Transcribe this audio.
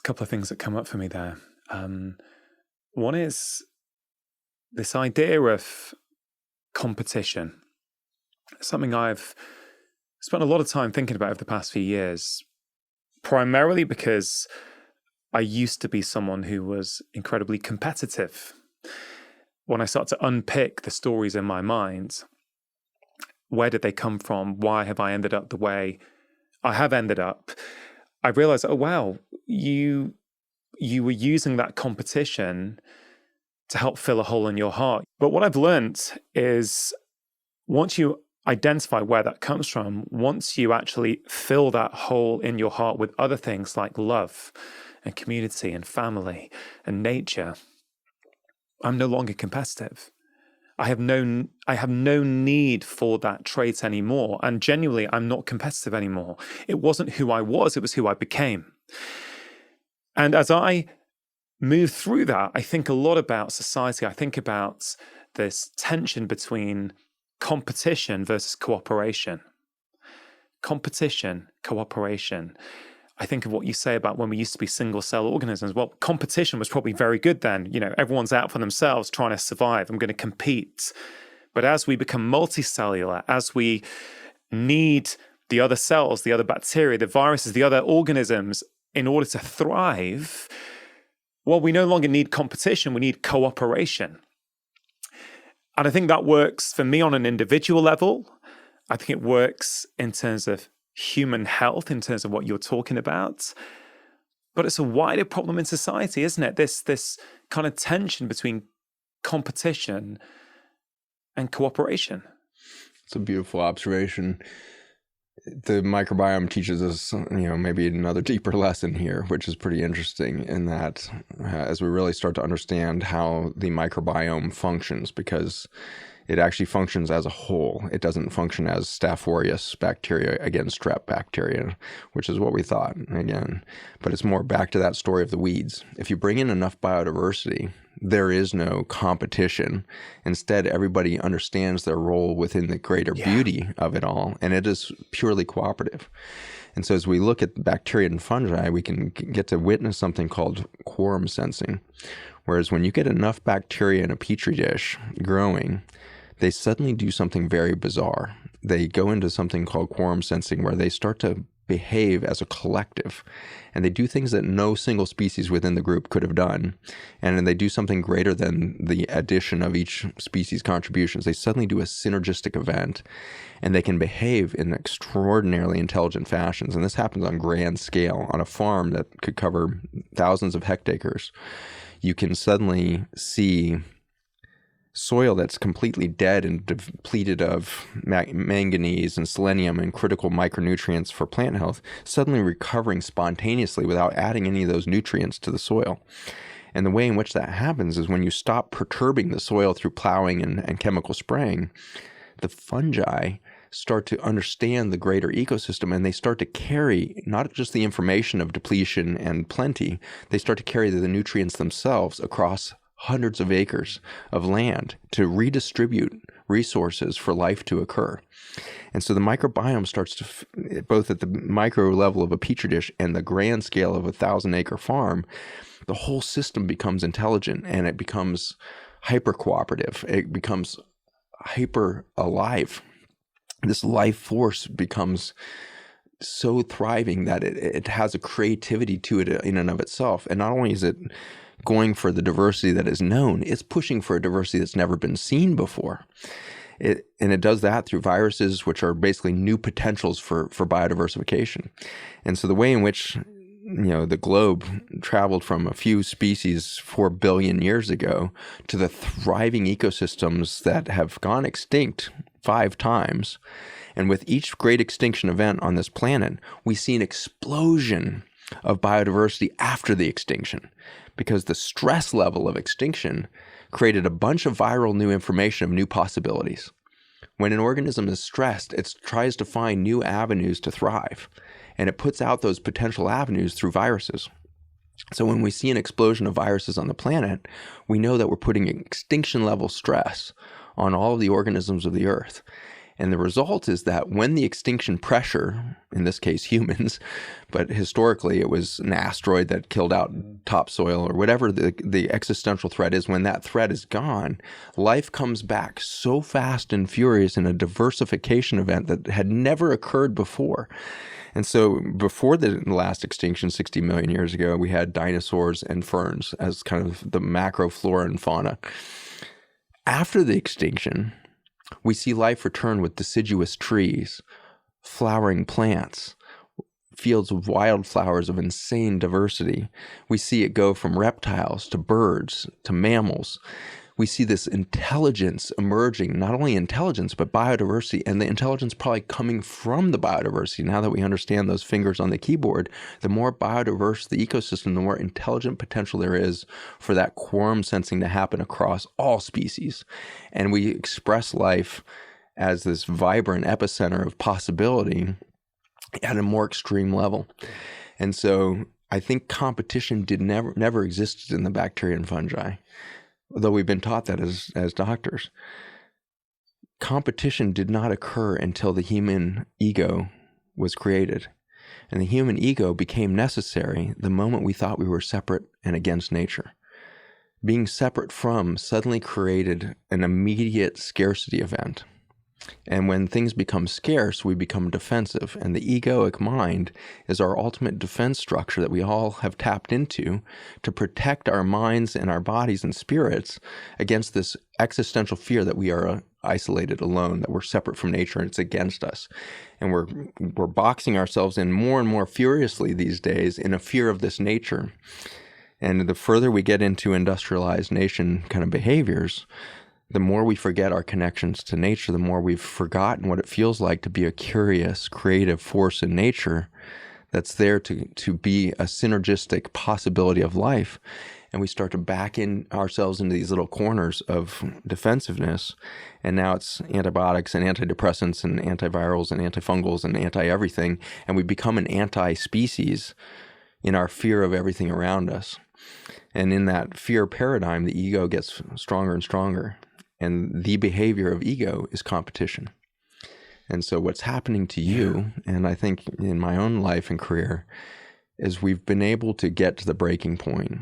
couple of things that come up for me there. One is this idea of competition. Something I've spent a lot of time thinking about over the past few years, primarily because I used to be someone who was incredibly competitive. When I start to unpick the stories in my mind, where did they come from? Why have I ended up the way I have ended up? I realized, oh, wow, you were using that competition to help fill a hole in your heart. But what I've learned is once you identify where that comes from, once you actually fill that hole in your heart with other things like love and community and family and nature, I'm no longer competitive. I have no need for that trait anymore. And genuinely, I'm not competitive anymore. It wasn't who I was, it was who I became. And as I move through that, I think a lot about society. I think about this tension between competition versus cooperation. Competition, cooperation. I think of what you say about when we used to be single-cell organisms. Well, competition was probably very good then. You know, everyone's out for themselves, trying to survive. I'm going to compete. But as we become multicellular, as we need the other cells, the other bacteria, the viruses, the other organisms in order to thrive, well, we no longer need competition. We need cooperation. And I think that works for me on an individual level. I think it works in terms of human health, in terms of what you're talking about. But it's a wider problem in society, isn't it? This kind of tension between competition and cooperation. It's a beautiful observation. The microbiome teaches us, maybe another deeper lesson here, which is pretty interesting in that as we really start to understand how the microbiome functions, because it actually functions as a whole. It doesn't function as Staph aureus bacteria against strep bacteria, which is what we thought, again. But it's more back to that story of the weeds. If you bring in enough biodiversity, there is no competition. Instead, everybody understands their role within the greater beauty of it all, and it is purely cooperative. And so as we look at bacteria and fungi, we can get to witness something called quorum sensing. Whereas when you get enough bacteria in a petri dish growing, they suddenly do something very bizarre. They go into something called quorum sensing, where they start to behave as a collective, and they do things that no single species within the group could have done. And they do something greater than the addition of each species' contributions. They suddenly do a synergistic event, and they can behave in extraordinarily intelligent fashions. And this happens on grand scale on a farm that could cover thousands of hectares. You can suddenly see soil that's completely dead and depleted of manganese and selenium and critical micronutrients for plant health, suddenly recovering spontaneously without adding any of those nutrients to the soil. And the way in which that happens is when you stop perturbing the soil through plowing and chemical spraying, the fungi start to understand the greater ecosystem, and they start to carry not just the information of depletion and plenty, they start to carry the nutrients themselves across hundreds of acres of land to redistribute resources for life to occur. And so the microbiome starts to, both at the micro level of a petri dish and the grand scale of a 1,000-acre farm, the whole system becomes intelligent, and it becomes hyper cooperative. It becomes hyper alive. This life force becomes so thriving that it has a creativity to it in and of itself. And not only is it going for the diversity that is known, it's pushing for a diversity that's never been seen before. And it does that through viruses, which are basically new potentials for biodiversification. And so the way in which the globe traveled from a few species 4 billion years ago to the thriving ecosystems that have gone extinct 5 times. And with each great extinction event on this planet, we see an explosion of biodiversity after the extinction, because the stress level of extinction created a bunch of viral new information of new possibilities. When an organism is stressed, it tries to find new avenues to thrive, and it puts out those potential avenues through viruses. So when we see an explosion of viruses on the planet, we know that we're putting extinction level stress on all of the organisms of the earth. And the result is that when the extinction pressure, in this case humans, but historically it was an asteroid that killed out topsoil or whatever the existential threat is, when that threat is gone, life comes back so fast and furious in a diversification event that had never occurred before. And so before the last extinction 60 million years ago, we had dinosaurs and ferns as kind of the macro flora and fauna. After the extinction, we see life return with deciduous trees, flowering plants, fields of wildflowers of insane diversity. We see it go from reptiles to birds to mammals. We see this intelligence emerging, not only intelligence, but biodiversity, and the intelligence probably coming from the biodiversity. Now that we understand those fingers on the keyboard, the more biodiverse the ecosystem, the more intelligent potential there is for that quorum sensing to happen across all species. And we express life as this vibrant epicenter of possibility at a more extreme level. And so I think competition never existed in the bacteria and fungi. Although we've been taught that as doctors. Competition did not occur until the human ego was created. And the human ego became necessary the moment we thought we were separate and against nature. Being separate from suddenly created an immediate scarcity event. And when things become scarce, we become defensive. And the egoic mind is our ultimate defense structure that we all have tapped into to protect our minds and our bodies and spirits against this existential fear that we are isolated, alone, that we're separate from nature and it's against us. And we're boxing ourselves in more and more furiously these days in a fear of this nature. And the further we get into industrialized nation kind of behaviors, the more we forget our connections to nature, the more we've forgotten what it feels like to be a curious, creative force in nature that's there to be a synergistic possibility of life. And we start to back in ourselves into these little corners of defensiveness. And now it's antibiotics and antidepressants and antivirals and antifungals and anti-everything. And we become an anti-species in our fear of everything around us. And in that fear paradigm, the ego gets stronger and stronger. And the behavior of ego is competition. And so what's happening to you, and I think in my own life and career, is we've been able to get to the breaking point.